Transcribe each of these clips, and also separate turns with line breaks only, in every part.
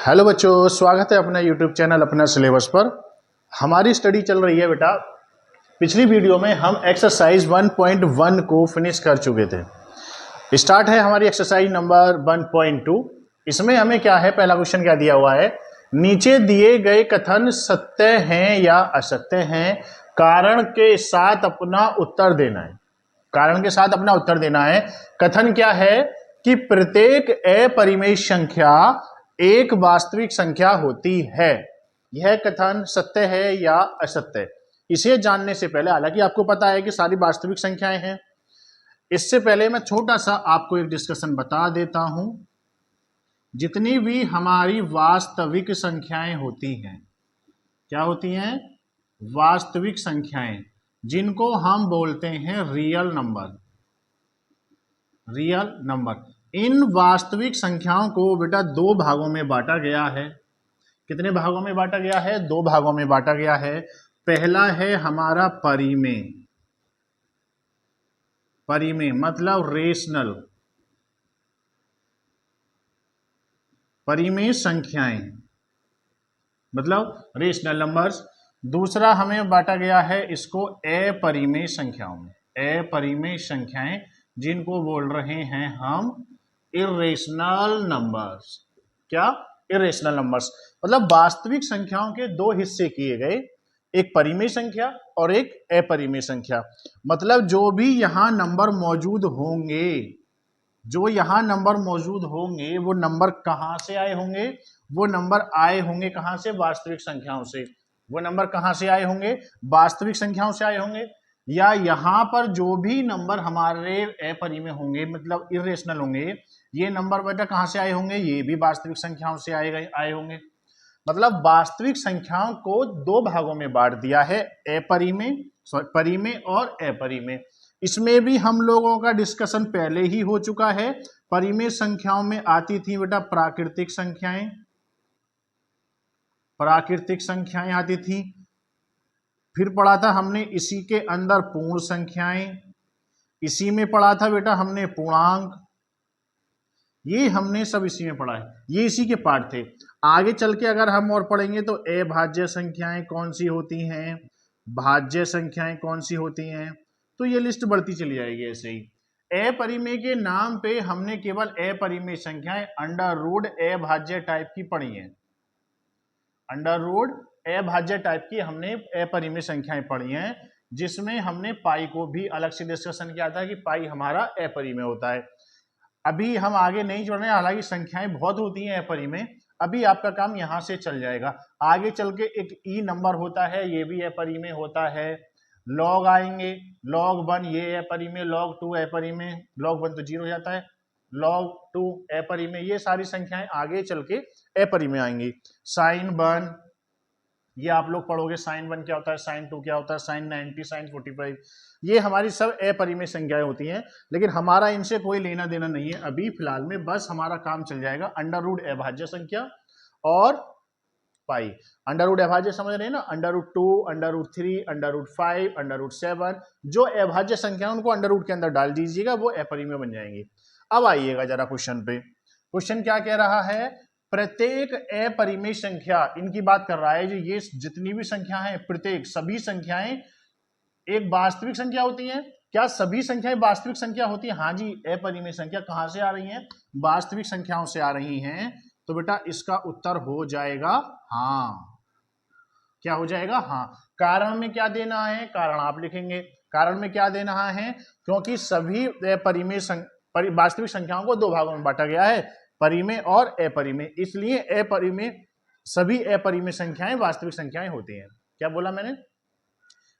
Hello बच्चों, स्वागत है अपना यूट्यूब चैनल अपना सिलेबस पर। हमारी स्टडी चल रही है बेटा। पिछली वीडियो में हम एक्सरसाइज 1.1 को फिनिश कर चुके थे। स्टार्ट है हमारी एक्सरसाइज नंबर 1.2। इसमें हमें क्या है, पहला क्वेश्चन क्या दिया हुआ है, नीचे दिए गए कथन सत्य हैं या असत्य हैं, कारण के साथ अपना उत्तर देना है। कारण के साथ अपना उत्तर देना है। कथन क्या है कि प्रत्येक अपरिमेय संख्या एक वास्तविक संख्या होती है। यह कथन सत्य है या असत्य। इसे जानने से पहले, हालांकि आपको पता है कि सारी वास्तविक संख्याएं हैं, इससे पहले मैं छोटा सा आपको एक डिस्कशन बता देता हूं। जितनी भी हमारी वास्तविक संख्याएं होती हैं, क्या होती हैं? वास्तविक संख्याएं, जिनको हम बोलते हैं रियल नंबर। रियल नंबर, इन वास्तविक संख्याओं को बेटा दो भागों में बांटा गया है। कितने भागों में बांटा गया है? दो भागों में बांटा गया है। पहला है हमारा परिमेय। परिमेय मतलब रेशनल, परिमेय संख्याएं मतलब रेशनल नंबर्स। दूसरा हमें बांटा गया है इसको अपरिमेय संख्याओं में। अपरिमेय संख्याएं, जिनको बोल रहे हैं हम इर्रेशनल नंबर्स। क्या? Irrational numbers. मतलब वास्तविक संख्याओं के दो हिस्से किए गए, एक परिमेय संख्या और एक अपरिमेय संख्या। मतलब जो भी यहां नंबर मौजूद होंगे, जो यहां नंबर मौजूद होंगे, वो नंबर कहां से आए होंगे? वो नंबर आए होंगे कहां से? वास्तविक संख्याओं से। वो नंबर कहां से आए होंगे? वास्तविक संख्याओं से आए होंगे। या यहां पर जो भी नंबर हमारे अपरिमेय होंगे, मतलब इर्रेशनल होंगे, ये नंबर बेटा कहां से आए होंगे? ये भी वास्तविक संख्याओं से आए होंगे। मतलब वास्तविक संख्याओं को दो भागों में बांट दिया है, अपरिमेय, परिमेय और अपरिमेय। इसमें भी हम लोगों का डिस्कशन पहले ही हो चुका है। परिमेय संख्याओं में आती थी बेटा प्राकृतिक संख्याएं, प्राकृतिक संख्याएं आती थी। फिर पढ़ा था हमने इसी के अंदर पूर्ण संख्याएं, इसी में पढ़ा था बेटा हमने पूर्णांक। ये हमने सब इसी में पढ़ा है, ये इसी के पार्ट थे। आगे चल के अगर हम और पढ़ेंगे तो अभाज्य संख्याएं कौन सी होती हैं, भाज्य संख्याएं कौन सी होती हैं, तो ये लिस्ट बढ़ती चली जाएगी ऐसे ही। अपरिमेय के नाम पे हमने केवल अपरिमेय संख्याएं अंडर रूट अभाज्य टाइप की पढ़ी हैं। अंडर रूट अभाज्य टाइप की हमने अपरिमेय संख्याएं पढ़ी हैं, जिसमें हमने पाई को भी अलग से डिस्कशन किया था कि पाई हमारा अपरिमेय होता है। अभी हम आगे नहीं जोड़ रहे हैं, हालांकि संख्याएं बहुत होती हैं अपरिमेय। अभी आपका काम यहां से चल जाएगा। आगे चल के एक ई नंबर होता है, ये भी अपरिमेय होता है। लॉग आएंगे, log 1 ये अपरिमेय, log 2 अपरिमेय, log 1 तो 0 हो जाता है, log 2 अपरिमेय। ये सारी संख्याएं आगे चल के अपरिमेय आएंगी। sin 1 ये आप लोग पढ़ोगे, sin 1 क्या होता है, sin 2 क्या होता है, sin 90, sin 45, ये हमारी सब अपरिमेय संख्याएं होती हैं। लेकिन हमारा इनसे कोई लेना देना नहीं है अभी फिलहाल में। बस हमारा काम चल जाएगा अंडर रूट अभाज्य संख्या और पाई। अंडर रूट अभाज्य समझ रहे हैं ना? Under root 2, under root 3, under root 5, under root 7, जो अभाज्य संख्या उनको अंडर रूट के अंदर डाल दीजिएगा, वो अपरिमेय बन जाएंगी। अब आइएगा जरा क्वेश्चन पे। क्वेश्चन क्या कह रहा है? प्रत्येक अपरिमेय संख्या, इनकी बात कर रहा है, जो ये जितनी भी संख्या है, प्रत्येक सभी संख्याएं एक वास्तविक संख्या होती हैं। क्या सभी संख्याएं वास्तविक संख्या होती है? हाँ जी। अपरिमेय संख्या कहां से आ रही हैं? वास्तविक संख्याओं से आ रही हैं। तो बेटा इसका उत्तर हो जाएगा हाँ। क्या हो जाएगा? हाँ। कारण में क्या देना है? कारण आप लिखेंगे। कारण में क्या देना है? क्योंकि सभी अपरिमेय वास्तविक संख्याओं को दो भागों में बांटा गया है, परिमेय और अपरिमेय, इसलिए अपरिमेय, सभी अपरिमेय संख्याएं वास्तविक संख्याएं होती हैं। क्या बोला मैंने?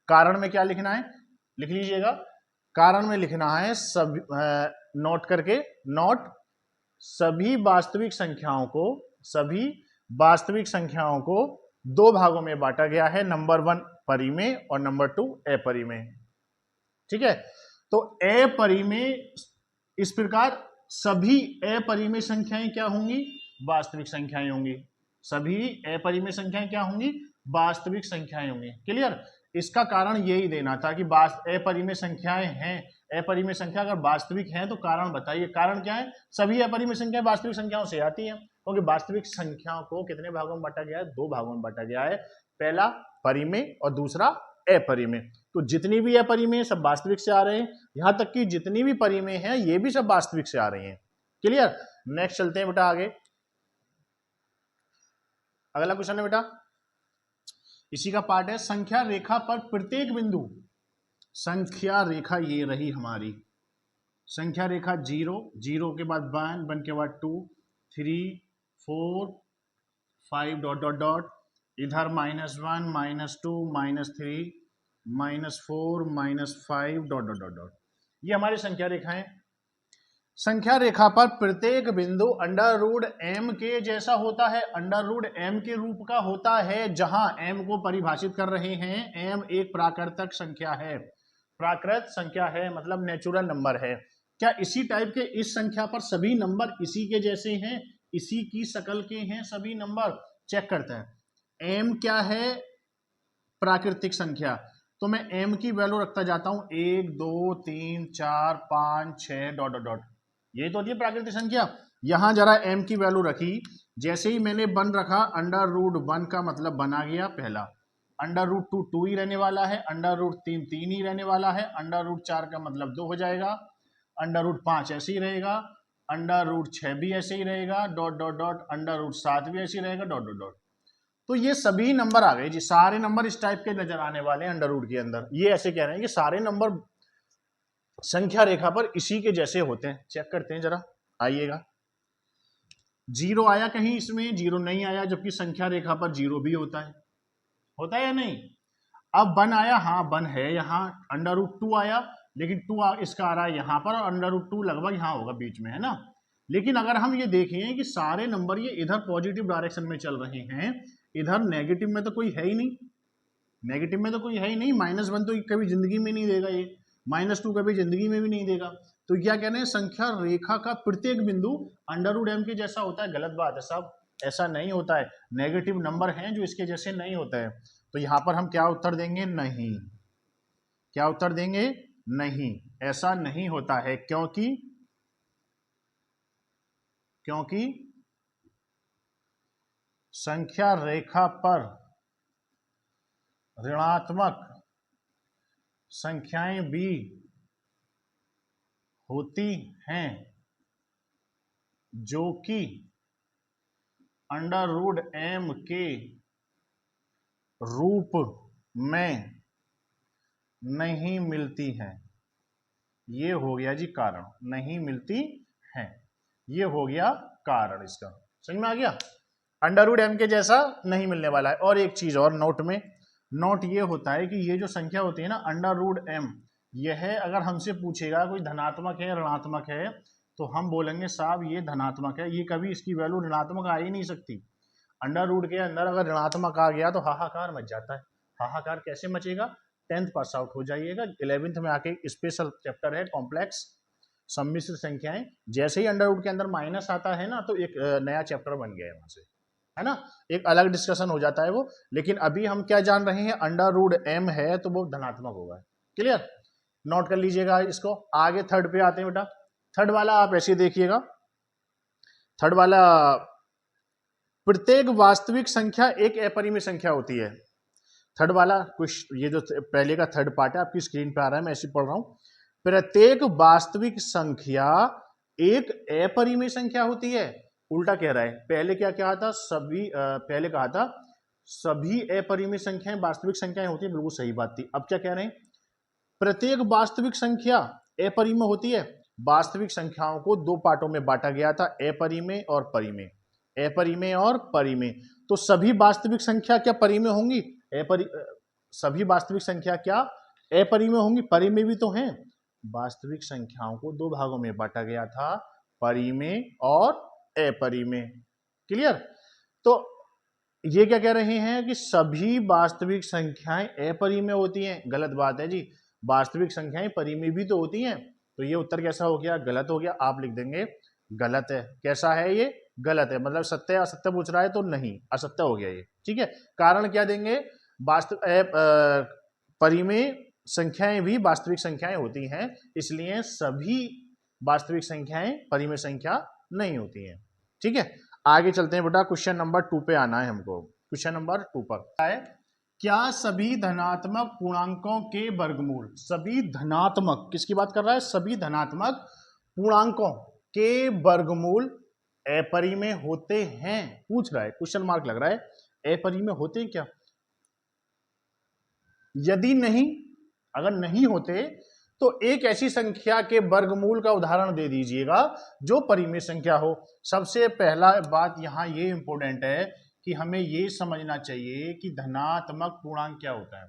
कारण में क्या लिखना है? लिख लीजिएगा। कारण में लिखना है सभी, नोट करके, नोट, सभी वास्तविक संख्याओं को, सभी वास्तविक संख्याओं को दो भागों में बांटा गया है, नंबर 1 परिमेय और नंबर 2 अपरिमेय। ठीक है? तो अपरिमेय, इस प्रकार सभी अपरिमेय संख्याएं क्या होंगी? वास्तविक संख्याएं होंगी। सभी अपरिमेय संख्याएं क्या होंगी? वास्तविक संख्याएं होंगी। क्लियर? इसका कारण यही देना था कि अपरिमेय संख्याएं हैं, अपरिमेय संख्या अगर वास्तविक है तो कारण बताइए। कारण क्या है? सभी अपरिमेय संख्याएं वास्तविक संख्याओं से आती हैं। क्योंकि वास्तविक संख्याओं को कितने भागों में बांटा गया है? 2 भागों में बांटा गया है, पहला परिमेय और दूसरा अपरिमेय। तो जितनी भी अपरिमेय सब वास्तविक से आ रहे हैं, यहां तक कि जितनी भी परिमेय है ये भी सब वास्तविक से आ रही हैं। क्लियर? नेक्स्ट चलते हैं बेटा आगे। अगला क्वेश्चन है बेटा, इसी का पार्ट है, संख्या रेखा पर प्रत्येक बिंदु, संख्या रेखा ये रही हमारी, संख्या रेखा 0, 0 के बाद 1, 1 के बाद 2, 3, 4, 5 डॉट डॉट डॉट, इधर -1, -2, -3, -4, -5 डॉट डॉट डॉट डॉट। ये हमारी संख्या रेखाएं। संख्या रेखा पर प्रत्येक बिंदु अंडर रूट m के जैसा होता है, अंडर रूट m के रूप का होता है, जहां m को परिभाषित कर रहे हैं, m एक प्राकृतिक संख्या है, प्राकृत संख्या है मतलब नेचुरल नंबर है। क्या इसी टाइप के इस संख्या पर सभी नंबर इसी के जैसे हैं, इसी की शक्ल के हैं सभी नंबर? चेक करते हैं। m क्या है? प्राकृतिक संख्या। तो मैं m की वैल्यू रखता जाता हूं 1, 2, 3, 4, 5, 6 डॉट डॉट डॉट। ये तो होती है प्राकृतिक संख्या। यहां जरा m की वैल्यू रखी, जैसे ही मैंने 1 रखा, अंडर रूट 1 का मतलब 1 आ गया पहला, अंडर रूट 2 2 ही रहने वाला है, अंडर रूट 3 3 ही रहने वाला है, अंडर रूट 4 का मतलब 2 हो जाएगा, अंडर रूट 5 ऐसे ही रहेगा, अंडर रूट 6 भी ऐसे ही रहेगा, dot dot dot, under root 7 भी ऐसे ही रहेगा, डॉट डॉट डॉट। तो ये सभी नंबर आ गए जी, सारे नंबर इस टाइप के नजर आने वाले हैं अंडर रूट के अंदर। ये ऐसे कह रहे हैं कि सारे नंबर संख्या रेखा पर इसी के जैसे होते हैं। चेक करते हैं जरा, आइएगा। 0 आया कहीं इसमें? 0 नहीं आया, जबकि संख्या रेखा पर 0 भी होता है या नहीं? अब 1 आया, हाँ 1 है यहाँ। अंडर रूट 2 आया, लेकिन 2 इसका आ रहा है यहाँ पर, और अंडर रूट 2 लगभग यहाँ होगा बीच में, है ना। लेकिन अगर हम ये देखें कि सारे नंबर ये इधर पॉजिटिव डायरेक्शन में चल रहे हैं, इधर नेगेटिव में तो कोई है ही नहीं, नेगेटिव में तो कोई है ही नहीं। -1 तो कभी जिंदगी में नहीं देगा, ये -2 कभी जिंदगी में भी नहीं देगा। तो क्या कह रहे हैं? संख्या रेखा का प्रत्येक बिंदु अंडर रूट m के जैसा होता है। गलत बात है साहब, ऐसा नहीं होता है। नेगेटिव नंबर हैं जो इसके जैसे नहीं होता है। तो यहां पर हम क्या उत्तर देंगे? नहीं। क्या उत्तर देंगे? नहीं, ऐसा नहीं होता है। क्योंकि संख्या रेखा पर ऋणात्मक संख्याएं भी होती हैं, जो कि अंडर रूट m के रूप में नहीं मिलती हैं। ये हो गया जी कारण, नहीं मिलती हैं, ये हो गया कारण। इसका समझ में आ गया? अंडर रूट m के जैसा नहीं मिलने वाला है। और एक चीज और नोट में, नोट ये होता है कि ये जो संख्या होती है ना अंडर रूट m, यह अगर हमसे पूछेगा कोई धनात्मक है ऋणात्मक है, तो हम बोलेंगे साहब ये धनात्मक है, ये कभी इसकी वैल्यू ऋणात्मक आ ही नहीं सकती। अंडर रूट के अंदर अगर ऋणात्मक आ गया तो हाहाकार मच जाता है। हाहाकार कैसे मचेगा? 10th पास आउट हो जाइएगा। 11th में आके स्पेशल चैप्टर है कॉम्प्लेक्स सम्मिश्र संख्याएं, जैसे ही अंडर रूट के अंदर माइनस आता है ना, तो एक नया चैप्टर बन गया है वहां से, है ना, एक अलग डिस्कशन हो जाता है वो। लेकिन अभी हम क्या जान रहे हैं? अंडर रूट m है तो वो धनात्मक होगा। क्लियर? नोट कर लीजिएगा इसको। आगे थर्ड पे आते हैं बेटा। थर्ड वाला आप ऐसे देखिएगा, थर्ड वाला, प्रत्येक वास्तविक संख्या एक अपरिमेय संख्या होती है। थर्ड वाला कुछ, ये जो पहले का थर्ड पार्ट है आपकी स्क्रीन पे आ रहा है, मैं ऐसे पढ़ रहा हूं। प्रत्येक वास्तविक संख्या एक अपरिमेय संख्या होती है। उल्टा कह रहा है, पहले क्या कहा था? पहले कहा था सभी अपरिमेय संख्याएं वास्तविक संख्याएं होती है, बिल्कुल सही बात थी। अब क्या कह रहे हैं? प्रत्येक वास्तविक संख्या अपरिमेय होती है। वास्तविक संख्याओं को 2 पार्टों में बांटा गया था, अपरिमेय और परिमेय, अपरिमेय और परिमेय। तो सभी वास्तविक संख्या क्या परिमेय होंगी? सभी वास्तविक संख्या क्या अपरिमेय होंगी? परिमेय भी तो हैं। वास्तविक संख्याओं को 2 भागों में बांटा गया था, परिमेय और अपरिमेय। क्लियर? तो ये क्या कह रहे हैं कि सभी वास्तविक संख्याएं अपरिमेय होती हैं। गलत बात है जी, वास्तविक संख्याएं परिमेय भी तो होती हैं। तो ये उत्तर कैसा हो गया? गलत हो गया। आप लिख देंगे गलत है। कैसा है ये? गलत है। मतलब सत्य असत्य पूछ रहा है तो नहीं, असत्य हो गया ये। ठीक है, कारण क्या देंगे? परिमेय संख्याएं भी वास्तविक संख्याएं होती हैं, इसलिए सभी वास्तविक संख्याएं परिमेय संख्या नहीं होती हैं। ठीक है, आगे चलते हैं बेटा, क्वेश्चन नंबर 2 पे आना है हमको। क्वेश्चन नंबर 2 पर है, क्या सभी धनात्मक पूर्णांकों के वर्गमूल, सभी धनात्मक, किसकी बात कर रहा है, सभी धनात्मक पूर्णांकों के वर्गमूल अपरिमेय होते हैं, पूछ रहा है, क्वेश्चन मार्क लग रहा है, अपरिमेय होते हैं क्या? यदि नहीं, अगर नहीं होते तो एक ऐसी संख्या के वर्गमूल का उदाहरण दे दीजिएगा जो परिमेय संख्या हो। सबसे पहला बात यहां ये इंपॉर्टेंट है कि हमें ये समझना चाहिए कि धनात्मक पूर्णांक क्या होता है।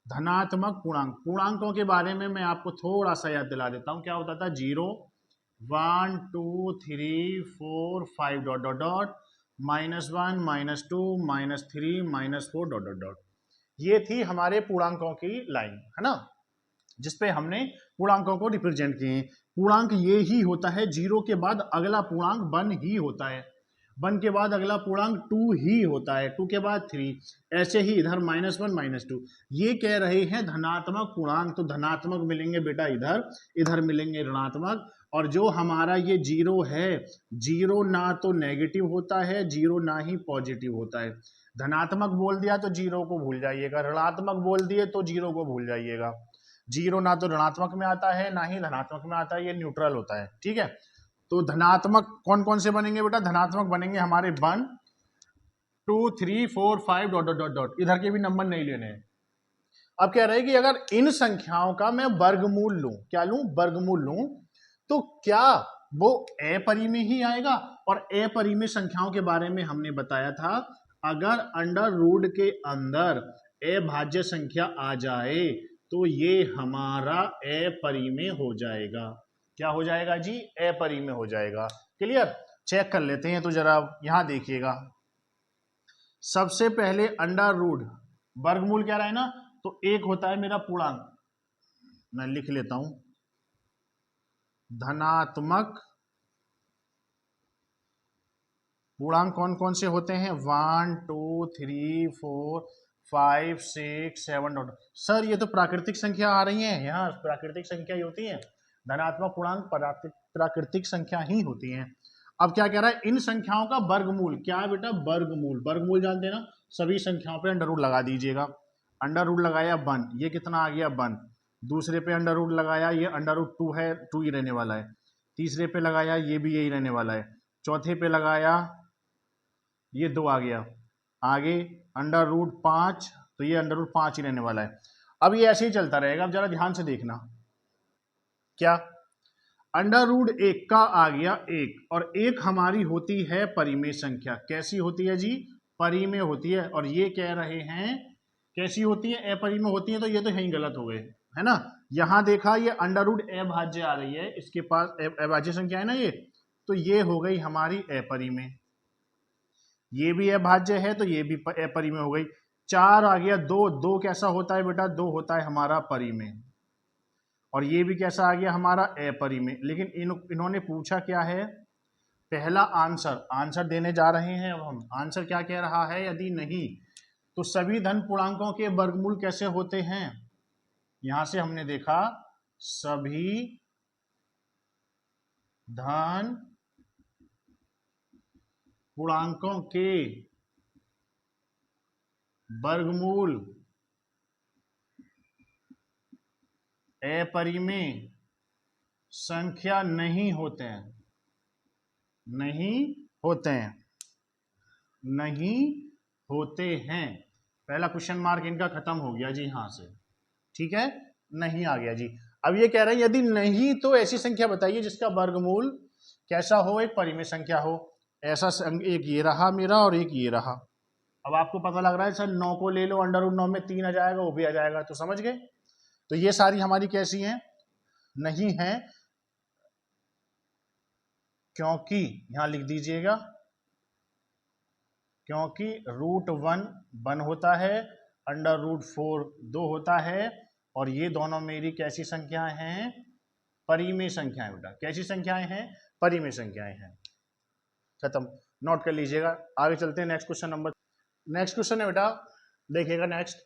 धनात्मक पूर्णांक, पूर्णांकों के बारे में मैं आपको थोड़ा सा याद दिला देता हूं। क्या होता था? 0 1 2 3 4 5 dot dot dot, -1 -2 -3 -4 dot dot dot. ये थी हमारे पूर्णांकों की लाइन, है ना, जिसपे हमने पूर्णांकों को रिप्रेजेंट किए। पूर्णांक ये ही होता है, 0 के बाद अगला पूर्णांक 1 ही होता है, 1 के बाद अगला पूर्णांक 2 ही होता है, 2 के बाद 3, ऐसे ही इधर -1 -2। ये कह रहे हैं धनात्मक पूर्णांक, तो धनात्मक मिलेंगे बेटा इधर, इधर मिलेंगे ऋणात्मक। और जो हमारा ये 0 है, 0 ना तो नेगेटिव होता है, 0 ना ही पॉजिटिव होता है। धनात्मक बोल दिया तो 0 को भूल जाइएगा, ऋणात्मक बोल दिए तो 0 को भूल जाइएगा। 0 ना तो ऋणात्मक में आता है ना ही धनात्मक में आता है, ये न्यूट्रल होता है, ठीक है। तो धनात्मक कौन कौन से बनेंगे बेटा? धनात्मक बनेंगे हमारे 1 2 3 4 5 डॉट डॉट डॉट डॉट, इधर के भी नंबर नहीं लेने हैं। अब कह रहे हैं कि अगर इन संख्याओं का मैं वर्गमूल लूं, क्या लूं? वर्गमूल लूं, तो क्या वो अपरिमेय ही आएगा? और अपरिमेय संख्याओं के बारे में हमने बताया था, अगर अंडर रूट के अंदर अभाज्य संख्या आ जाए तो ये हमारा अपरिमेय हो जाएगा। क्या हो जाएगा जी? अपरिमेय हो जाएगा। क्लियर? चेक कर लेते हैं, तो जरा यहां देखिएगा। सबसे पहले अंडर रूट, वर्गमूल क्या रहा है ना, तो एक होता है मेरा पूर्णांक, मैं लिख लेता हूं, धनात्मक पूर्णांक कौन कौन से होते हैं? 1 2 3 4 5 6 7 डॉट। सर ये तो प्राकृतिक संख्या आ रही है, यहाँ प्राकृतिक संख्या ही होती है, धनात्मक पूर्णांक प्राकृतिक संख्या ही होती हैं। अब क्या कह रहा है? इन संख्याओं का वर्गमूल, क्या है बेटा? वर्गमूल, वर्गमूल जानते हैं ना, सभी संख्याओं पे अंडर रूट लगा दीजिएगा। अंडर रूट लगाया 1, ये कितना आ गया? 1। दूसरे पे अंडर रूट लगाया, ये अंडर रूट 2 है, 2 ही रहने वाला है। तीसरे पे लगाया, ये भी यही रहने वाला है। चौथे पे लगाया, ये 2 आ गया। आगे अंडर रूट 5, तो ये अंडर रूट 5 ही रहने वाला है। अब ये ऐसे ही चलता रहेगा। अब जरा ध्यान से देखना, क्या अंडर रूट 1 का आ गया 1, और 1 हमारी होती है परिमेय संख्या। कैसी होती है जी? परिमेय होती है। और ये कह रहे हैं कैसी होती है? अपरिमेय होती है। तो ये तो यही गलत हो गए, है ना। यहां देखा, ये अंडर रूट अभाज्य आ रही है, इसके पास अभाज्य संख्या है ना ये, तो ये हो गई हमारी अपरिमेय। ये भी अभाज्य है तो ये भी अपरिमेय हो गई। 4 आ गया 2, 2 कैसा होता है बेटा? 2 होता है हमारा परिमेय। और ये भी कैसा आ गया? हमारा अपरिमेय। लेकिन इन्होंने पूछा क्या है? पहला आंसर देने जा रहे हैं। अब हम आंसर क्या कह रहा है? यदि नहीं तो सभी धन पूर्णांकों के वर्गमूल कैसे होते हैं? यहां से हमने देखा, सभी धन पूर्णांकों के वर्गमूल अपरिमेय संख्या नहीं होते हैं, नहीं होते हैं, नहीं होते हैं। पहला क्वेश्चन मार्क इनका खत्म हो गया जी यहां से, ठीक है, नहीं आ गया जी। अब ये कह रहे हैं यदि नहीं तो ऐसी संख्या बताइए जिसका वर्गमूल कैसा हो? एक परिमेय संख्या हो। ऐसा एक ये रहा मेरा और एक ये रहा। अब आपको पता लग रहा है सर 9 को ले लो, अंडर रूट 9 में 3 आ जाएगा, वो भी आ जाएगा, तो समझ गए। तो ये सारी हमारी कैसी हैं? नहीं है, क्योंकि यहां लिख दीजिएगा, क्योंकि रूट 1 होता है, अंडर रूट 4 2 होता है, और ये दोनों मेरी कैसी संख्याएं हैं? परिमेय संख्याएं बेटा। कैसी संख्याएं हैं? परिमेय संख्याएं हैं। खत्म, नोट कर लीजिएगा। आगे चलते हैं next question number. Next question है बेटा, देखिएगा नेक्स्ट।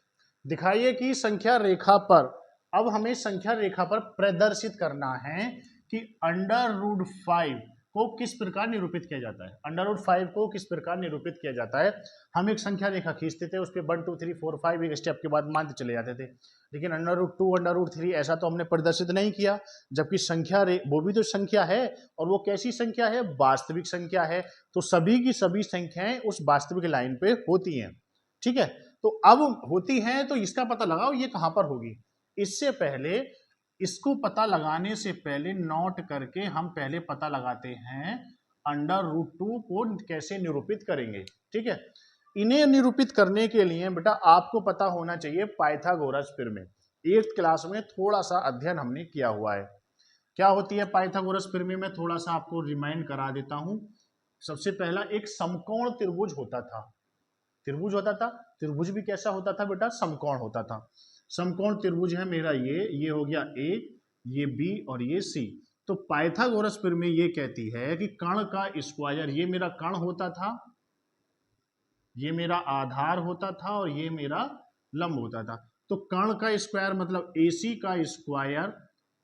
दिखाइए कि संख्या रेखा पर, अब हमें संख्या रेखा पर प्रदर्शित करना है कि अंडर रूट 5 को किस प्रकार निरूपित किया जाता है, अंडर रूट 5 को किस प्रकार निरूपित किया जाता है। हम एक संख्या रेखा खींचते थे, उस पर 1 2 3 4 5 एक स्टेप के बाद मानते चले जाते थे, लेकिन अंडर रूट 2 अंडर रूट 3 ऐसा तो हमने प्रदर्शित नहीं किया, जबकि संख्या वो भी तो संख्या है, और वो कैसी संख्या है, वास्तविक संख्या है। तो सभी की सभी संख्याएं उस वास्तविक लाइन पे होती हैं, ठीक है। तो अब होती हैं तो इसका पता लगाओ ये कहां पर होगी। इससे पहले, इसको पता लगाने से पहले नोट करके हम पहले पता लगाते हैं अंडर रूट 2 को कैसे निरूपित करेंगे, ठीक है। इन्हें निरूपित करने के लिए बेटा आपको पता होना चाहिए पाइथागोरस प्रमेय। 8th क्लास में थोड़ा सा अध्ययन हमने किया हुआ है। क्या होती है पाइथागोरस प्रमेय में, थोड़ा सा आपको रिमाइंड करा देता हूं। सबसे पहला एक समकोण त्रिभुज होता था, त्रिभुज होता था। त्रिभुज भी कैसा होता था बेटा, समकोण होता था। समकोण त्रिभुज है मेरा ये हो गया ए, ये बी और ये सी। तो पाइथागोरस प्रमेय ये कहती है कि कर्ण का स्क्वायर, ये मेरा कर्ण होता था, ये मेरा आधार होता था और ये मेरा लंब होता था। तो कर्ण का स्क्वायर मतलब AC का स्क्वायर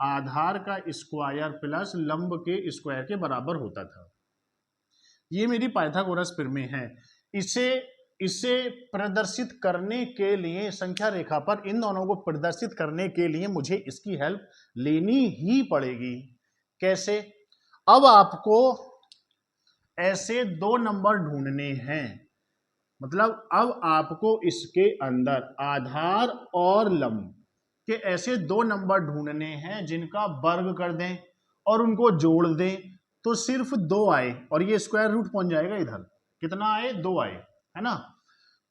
आधार का स्क्वायर प्लस लंब के स्क्वायर के बराबर होता था। ये मेरी पाइथागोरस प्रमेय है। इसे प्रदर्शित करने के लिए संख्या रेखा पर इन दोनों को प्रदर्शित करने के लिए मुझे इसकी हेल्प लेनी ही पड़ेगी। कैसे? अब आपको ऐसे 2 नंबर ढूंढने हैं, मतलब अब आपको इसके अंदर आधार और लंब के ऐसे 2 नंबर ढूंढने हैं जिनका वर्ग कर दें और उनको जोड़ दें तो सिर्फ 2 आए, और ये स्क्वायर रूट पहुंच जाएगा इधर। कितना आए? 2 आए, है ना।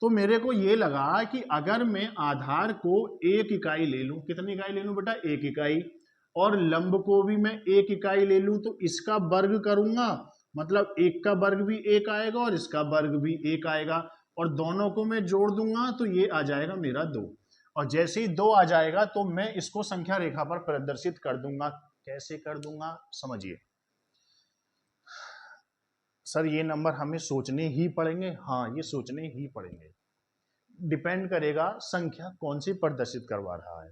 तो मेरे को ये लगा कि अगर मैं आधार को 1 इकाई ले लूं, कितनी इकाई ले लूं बेटा? 1 इकाई, और लंब को भी मैं 1 इकाई ले लूं तो इसका वर्ग करूंगा, मतलब 1 का वर्ग भी 1 आएगा और इसका वर्ग भी 1 आएगा, और दोनों को मैं जोड़ दूंगा तो ये आ जाएगा मेरा 2। और जैसे ही 2 आ जाएगा तो मैं इसको संख्या रेखा पर प्रदर्शित कर दूंगा। कैसे कर दूंगा समझिए। सर ये नंबर हमें सोचने ही पड़ेंगे? हाँ, ये सोचने ही पड़ेंगे। डिपेंड करेगा संख्या कौन सी प्रदर्शित करवा रहा है।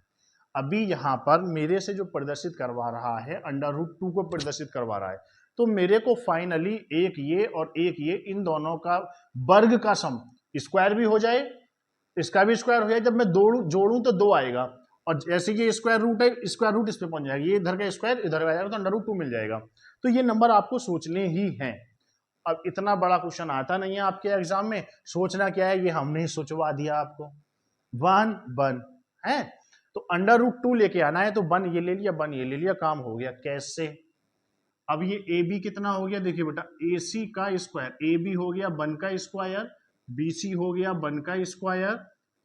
अभी यहां पर मेरे से जो प्रदर्शित करवा रहा है अंडर रूट 2 को प्रदर्शित करवा रहा है, तो मेरे को फाइनली एक ये और एक ये, इन दोनों का वर्ग का सम, स्क्वायर भी हो जाए, इसका भी स्क्वायर हो जाए, जब मैं जोड़ूं तो 2 आएगा, और जैसे कि स्क्वायर रूट है, स्क्वायर रूट इस पे पहुंच जाएगा, ये इधर का स्क्वायर इधर आ जाएगा तो अंडर रूट 2 मिल जाएगा। तो ये नंबर आपको सोचने ही हैं। अब इतना बड़ा क्वेश्चन आता नहीं है आपके एग्जाम में, सोचना क्या है, ये हमने ही सोचवा दिया आपको। 1 1 है, तो अंडर रूट 2 लेके आना है, तो 1 ये ले लिया, 1 ये ले लिया, काम हो गया। कैसे? अब ये ए बी कितना हो गया, देखिए बेटा, ए सी का स्क्वायर, ए बी हो गया 1 का स्क्वायर, बी सी हो गया 1 का स्क्वायर,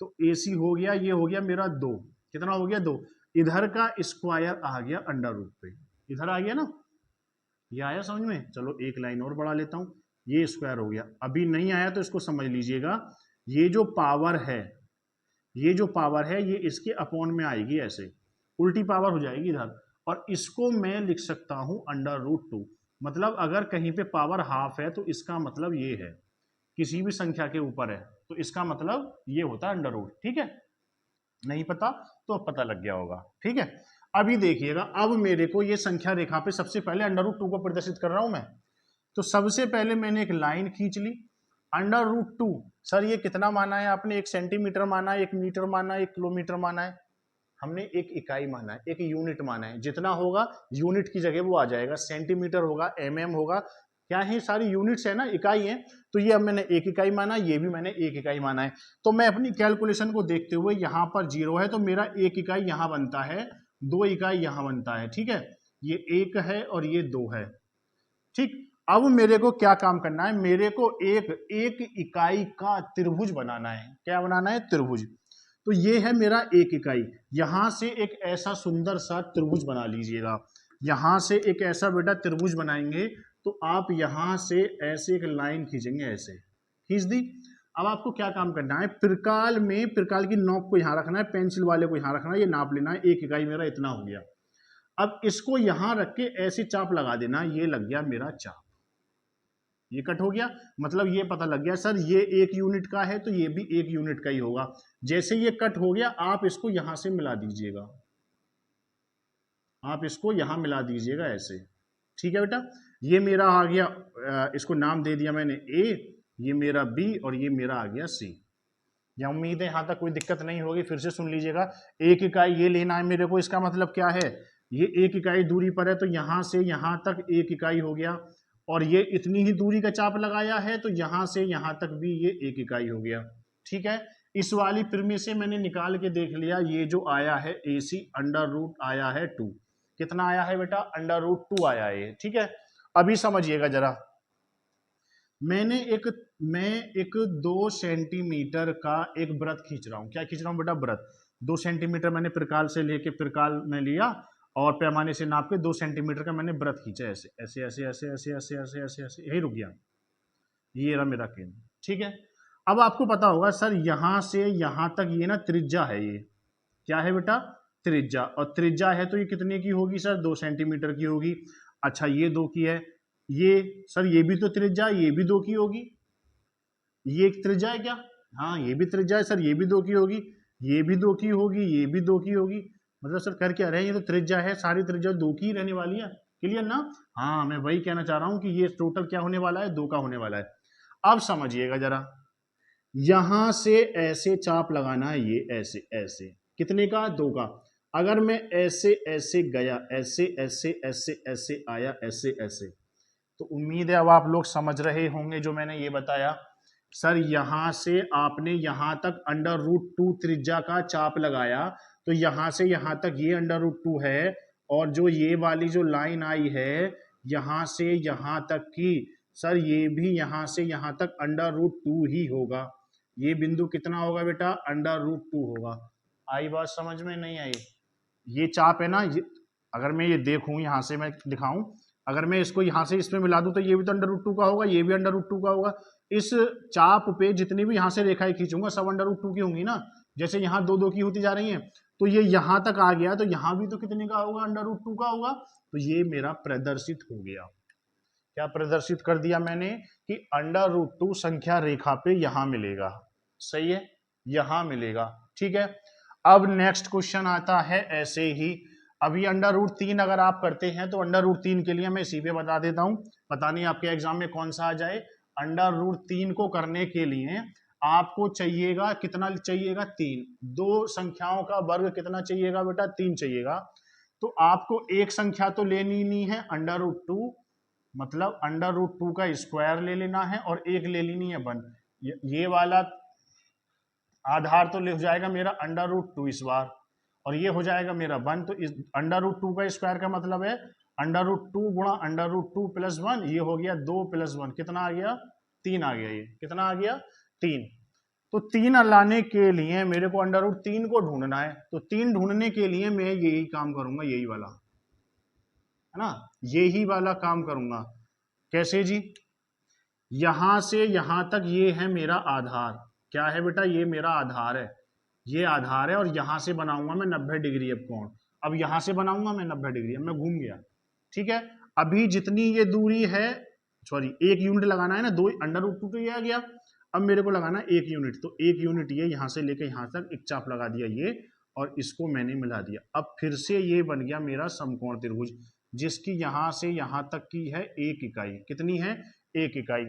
तो ए सी हो गया, ये हो गया मेरा 2, कितना हो गया 2, इधर का स्क्वायर आ गया अंडर रूट पे, इधर आ गया ना, ये आया समझ में। चलो एक लाइन और बढ़ा लेता हूं, ये स्क्वायर हो गया। अभी नहीं आया तो इसको समझ लीजिएगा, ये जो पावर है, ये जो पावर है ये इसके अपॉन में आएगी, ऐसे उल्टी पावर हो जाएगी इधर, और इसको मैं लिख सकता हूं अंडर रूट 2। मतलब अगर कहीं पे पावर हाफ है तो इसका मतलब ये है, किसी भी संख्या के ऊपर है तो इसका मतलब ये होता है अंडर रूट, ठीक है। नहीं पता तो अब पता लग गया होगा, ठीक है। अभी देखिएगा, अब मेरे को ये संख्या रेखा पे सबसे पहले अंडर रूट 2 को प्रदर्शित कर रहा हूं मैं, तो सबसे पहले मैंने एक लाइन खींच ली। अंडर रूट 2, सर ये कितना माना है आपने? 1 सेंटीमीटर माना है, 1 मीटर माना है, 1 किलोमीटर माना है? हमने 1 इकाई माना है, 1 यूनिट माना है। जितना होगा यूनिट की जगह वो आ जाएगा, सेंटीमीटर होगा, mm होगा, क्या है सारी यूनिट्स है ना, इकाई है। तो ये अब मैंने 1 इकाई माना, ये भी मैंने 1 इकाई माना है। तो मैं अपनी कैलकुलेशन को देखते हुए, यहाँ पर 0 है तो मेरा 1 इकाई यहाँ बनता है, 2 इकाई यहाँ बनता है, ठीक है। ये 1 है और ये 2 है, ठीक। अब मेरे को क्या काम करना है, मेरे को एक इकाई का त्रिभुज बनाना है। क्या बनाना है? त्रिभुज। तो ये है मेरा 1 इकाई, यहां से एक ऐसा सुंदर सा त्रिभुज बना लीजिएगा। यहां से एक ऐसा बेटा त्रिभुज बनाएंगे तो आप यहां से ऐसे एक लाइन खींचेंगे, ऐसे खींच दी। अब आपको क्या काम करना है, प्रकाल में, प्रकाल की नोक को यहां रखना है, पेंसिल वाले को यहां रखना है, ये नाप लेना है, 1 इकाई मेरा इतना हो गया। अब इसको यहां रख के ऐसी चाप लगा देना, ये लग गया मेरा चाप, ये कट हो गया। मतलब ये पता लग गया सर ये 1 यूनिट का है तो ये भी 1 यूनिट का ही होगा। जैसे ये कट हो गया, आप इसको यहां से मिला दीजिएगा, आप इसको यहां मिला दीजिएगा ऐसे, ठीक है बेटा। ये मेरा आ गया, इसको नाम दे दिया मैंने ए, ये मेरा बी और ये मेरा आ गया सी। या उम्मीद है यहाँ तक कोई दिक्कत नहीं होगी। फिर से सुन लीजिएगा, एक इकाई ये लेना है मेरे को, इसका मतलब क्या है, ये एक इकाई दूरी पर है तो यहां से यहां तक एक इकाई हो गया, और ये इतनी ही दूरी का चाप लगाया है तो यहां से यहां तक भी ये एक इकाई हो गया। ठीक है, इस वाली प्रीमिस से मैंने निकाल के देख लिया, ये जो आया है AC अंडर रूट आया है 2। कितना आया है बेटा, अंडर रूट 2 आया है। ठीक है, अभी समझिएगा जरा, मैं एक 2 सेंटीमीटर का एक वृत्त खींच रहा हूं। क्या खींच रहा हूं बेटा, वृत्त। 2 सेंटीमीटर मैंने प्रकाल से लेके, प्रकाल में लिया और पैमाने से नाप के 2 सेंटीमीटर का मैंने वृत्त खींचा, ऐसे ऐसे ऐसे ऐसे ऐसे ऐसे ऐसे ऐसे ऐसे, यही रुक गया, ये रहा मेरा केंद्र। ठीक है, अब आपको पता होगा सर यहां से यहां तक ये ना त्रिज्या है, ये क्या है बेटा, त्रिज्या, और त्रिज्या है तो ये कितने की होगी सर, 2 सेंटीमीटर की होगी। अच्छा ये 2 की है, ये सर ये भी तो त्रिज्या, ये भी 2 की होगी, ये एक त्रिज्या है क्या, हाँ ये भी त्रिज्या है सर, ये भी 2 की होगी, ये भी 2 की होगी, ये भी 2 की होगी। मतलब सर कर क्या रहे हैं, ये तो त्रिज्या है, सारी त्रिज्या 2 की ही रहने वाली है। क्लियर ना, हाँ मैं वही कहना चाह रहा हूं कि ये टोटल क्या होने वाला है, 2 का होने वाला है। अब समझिएगा जरा, यहां से ऐसे चाप लगाना है, ये ऐसे ऐसे, कितने का, 2 का। अगर मैं ऐसे ऐसे गया, ऐसे ऐसे ऐसे ऐसे आया, ऐसे ऐसे, तो उम्मीद है अब आप लोग समझ रहे होंगे जो मैंने ये बताया। सर यहां से आपने यहां तक अंडर रूट 2 त्रिज्या का चाप लगाया, तो यहां से यहां तक ये अंडर रूट 2 है, और जो ये वाली जो लाइन आई है यहां से यहां तक की, सर ये भी यहां से यहां तक अंडर रूट 2 ही होगा। ये बिंदु कितना होगा बेटा, अंडर रूट 2 होगा। आई बात समझ में, नहीं आई। ये चाप है ना, ये अगर मैं ये देखूं यहां से मैं दिखाऊं, अगर मैं इसको यहां से इसमें मिला दूं तो ये भी तो अंडर रूट 2 का होगा, ये भी अंडर रूट 2 का होगा। इस चाप पे जितनी भी यहां से रेखाएं खींचूंगा सब अंडर रूट 2 की होंगी ना। जैसे यहाँ 2 2 की होती जा रही हैं, तो ये यहां तक आ गया तो यहां भी तो कितने का होगा, अंडर रूट 2 का होगा। तो ये मेरा प्रदर्शित हो गया। क्या प्रदर्शित कर दिया मैंने, कि अंडर रूट 2 संख्या रेखा पे यहां मिलेगा। सही है, यहां मिलेगा। ठीक है, अब नेक्स्ट क्वेश्चन आता है ऐसे ही। अभी अंडर रूट 3 अगर आप करते हैं तो अंडर रूट 3 के लिए मैं इसी पे बता देता हूं, पता नहीं आपके एग्जाम में कौन सा आ जाए। अंडर रूट 3 को करने के लिए आपको चाहिएगा, कितना चाहिएगा, 3। 2 संख्याओं का वर्ग कितना चाहिएगा बेटा, 3 चाहिएगा। तो आपको एक संख्या तो लेनी नहीं है अंडर रूट 2, मतलब अंडर रूट 2 का स्क्वायर ले लेना है, और एक ले लेनी है 1। ये वाला आधार तो हो जाएगा मेरा अंडर रूट 2 इस बार, और ये हो जाएगा मेरा 1। तो इस अंडर रूट 2 का स्क्वायर का मतलब है अंडर रूट 2 गुणा अंडर रूट 2 प्लस 1, ये हो गया 2 प्लस 1, कितना आ गया, 3 आ गया। ये कितना आ गया, 3। तो 3 लाने के लिए मेरे को अंडर रूट 3 को ढूंढना है, तो 3 ढूंढने के लिए मैं यही काम करूंगा, यही वाला है ना, यही वाला काम करूंगा। कैसे जी, यहां से यहां तक ये है मेरा आधार। क्या है बेटा, ये मेरा आधार है, ये आधार है, और यहां से बनाऊंगा मैं 90 डिग्री अब कोण। अब यहां से बनाऊंगा मैं 90 डिग्री, अब मैं घूम गया। ठीक है, अभी जितनी ये दूरी है, सॉरी 1 यूनिट लगाना है ना, 2 अंडर रूट 2 तो ये आ गया। अब मेरे को लगाना 1 यूनिट, तो 1 यूनिट ये यहां से लेके यहां तक एक चाप लगा दिया ये, और इसको मैंने मिला दिया। अब फिर से ये बन गया मेरा समकोण त्रिभुज, जिसकी यहां से यहां तक की है 1 इकाई। कितनी है, 1 इकाई।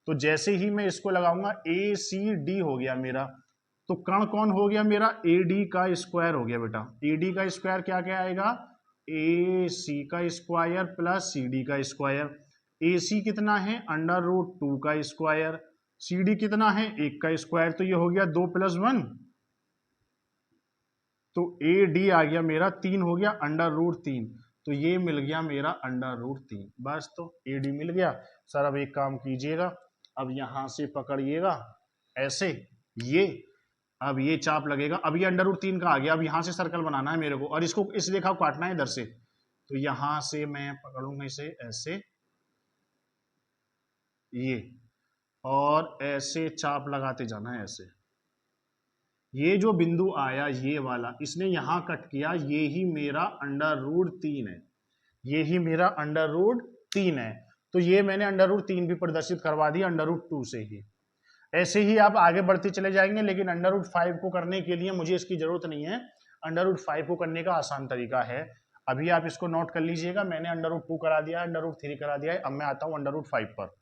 तो जैसे ही मैं इसको लगाऊंगा ACD हो गया मेरा। तो कण कौन हो गया मेरा, AD का स्क्वायर हो गया बेटा। AD का स्क्वायर क्या क्या आएगा, AC का स्क्वायर प्लस CD का स्क्वायर। AC कितना है, अंडर रूट 2 का स्क्वायर। CD कितना है, 1 का स्क्वायर। तो ये हो गया 2 प्लस 1, तो AD आ गया मेरा 3 हो गया, अंडर रूट 3। तो ये मिल गया मेरा अंडर रूट 3, बस। तो AD मिल गया। सर अब एक काम कीजिएगा, अब यहां से पकड़िएगा ऐसे, ये अब ये चाप लगेगा। अब ये अंडर रूट 3 का आ गया। अब यहां से सर्कल बनाना है मेरे को, और इसको इस रेखा को काटना है इधर से। तो यहां से मैं पकड़ूंगा इसे ऐसे, ये, और ऐसे चाप लगाते जाना है ऐसे। ये जो बिंदु आया ये वाला, इसने यहां कट किया, ये ही मेरा अंडर रूट 3 है, ये ही मेरा अंडर रूट 3 है। तो ये मैंने अंडर रूट 3 भी प्रदर्शित करवा दिया अंडर रूट 2 से ही। ऐसे ही आप आगे बढ़ते चले जाएंगे, लेकिन अंडर रूट 5 को करने के लिए मुझे इसकी जरूरत नहीं है। अंडर रूट 5 को करने का आसान तरीका है, अभी आप इसको नोट कर लीजिएगा, मैंने √2 करा दिया है, √3 करा दिया है। अब मैं आता हूँ √5 पर।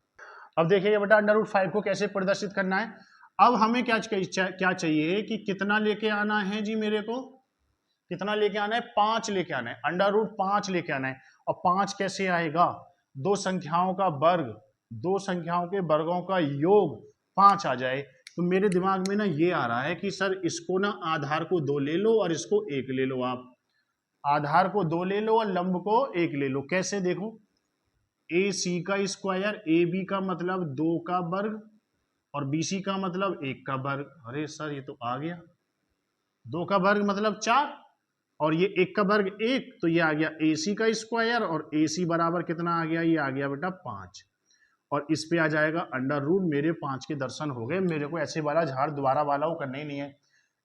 अब देखिए बेटा √5 को कैसे प्रदर्शित करना है। अब हमें क्या चाहिए कि कितना लेके आना है जी, मेरे को कितना लेके आना है, 5 लेके आना है, √5 लेके आना है। और 5 कैसे आएगा, दो संख्याओं का वर्ग, दो संख्याओं के वर्गों का योग 5 आ जाए। तो मेरे दिमाग में ना ये आ रहा है कि सर इसको ना आधार को 2 ले लो और इसको 1 ले लो। आप आधार को 2 ले लो और लंब को 1 ले लो। कैसे, देखो, ए सी का स्क्वायर, ए बी का मतलब 2 का वर्ग और बी सी का मतलब 1 का वर्ग। अरे सर ये तो आ गया, 2 का वर्ग मतलब 4 और ये 1 का वर्ग 1, तो ये आ गया ए सी का स्क्वायर और ए सी बराबर कितना आ गया, ये आ गया बेटा 5। और इस पे आ जाएगा √, मेरे 5 के दर्शन हो गए। मेरे को ऐसे वाला झाड़ दोबारा वाला वो करना ही नहीं है।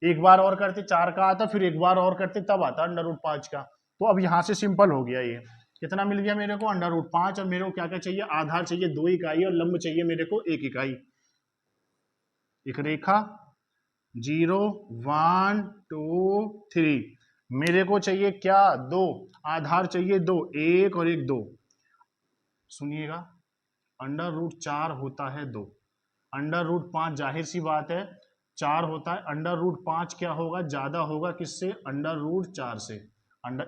एक बार और करते 4 का आता, फिर एक बार और करते तब आता √5 का। तो अब यहाँ से सिंपल हो गया। ये कितना मिल गया मेरे को, √5। और मेरे को क्या क्या चाहिए, आधार चाहिए 2 इकाई और लंब चाहिए मेरे को 1 इकाई। एक रेखा 0 1 2 3, मेरे को चाहिए क्या, 2, आधार चाहिए 2, 1 और 1 2। सुनिएगा, √4 होता है 2, √5 जाहिर सी बात है 4 होता है, √5 क्या होगा, ज्यादा होगा किससे, √4 से।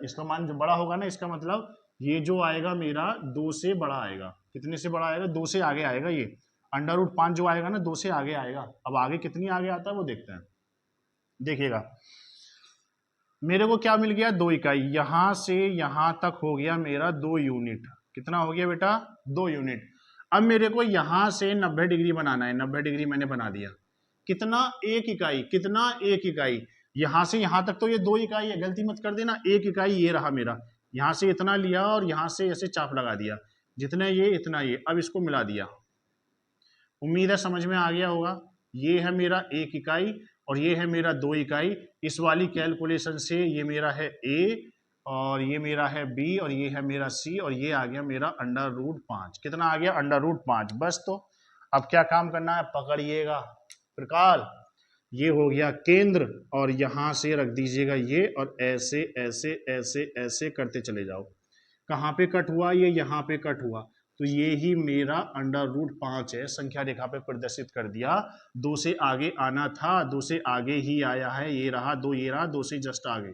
इसका मान जो बड़ा होगा ना, इसका मतलब ये जो आएगा मेरा 2 से बड़ा आएगा। कितने से बड़ा आएगा, 2 से आगे आएगा। ये √5 जो आएगा ना 2 से आगे आएगा। अब आगे कितनी आगे आता है वो देखते हैं। देखिएगा मेरे को क्या मिल गया, 2 इकाई, यहां से यहां तक हो गया मेरा 2 यूनिट। कितना हो गया बेटा, 2 यूनिट। अब मेरे को यहां से 90 डिग्री बनाना है, 90 डिग्री मैंने बना दिया। कितना, 1 इकाई, कितना 1 इकाई। यहां से यहां तक तो ये 2 इकाई है, गलती मत कर देना। 1 इकाई ये रहा मेरा, यहां से इतना लिया और यहां से ऐसे चाप लगा दिया, जितने ये इतना ये। अब इसको मिला दिया, उम्मीद है समझ में आ गया होगा। ये है मेरा 1 इकाई और ये है मेरा 2 इकाई। इस वाली कैलकुलेशन से ये मेरा है A और ये मेरा है B और ये है मेरा C और ये आ गया मेरा √5। कितना आ गया, √5। बस, तो अब क्या काम करना है, पकड़िएगा प्रकाल, ये हो गया केंद्र और यहां से रख दीजिएगा ये, और ऐसे ऐसे ऐसे ऐसे करते चले जाओ। कहाँ पे कट हुआ, ये यहाँ पे कट हुआ। तो ये ही मेरा √5 है, संख्या रेखा पे प्रदर्शित कर दिया। 2 से आगे आना था, 2 से आगे ही आया है, ये रहा 2, ये रहा 2 से जस्ट आगे।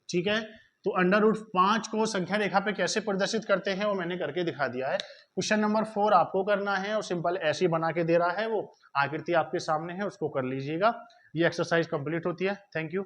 ठीक है, तो √5 को संख्या रेखा पे कैसे प्रदर्शित करते हैं वो मैंने करके दिखा दिया है। क्वेश्चन नंबर 4 आपको करना है और सिंपल ऐसे ही बना के दे रहा है, वो आकृति आपके सामने है, उसको कर लीजिएगा। ये एक्सरसाइज कंप्लीट होती है। Thank you.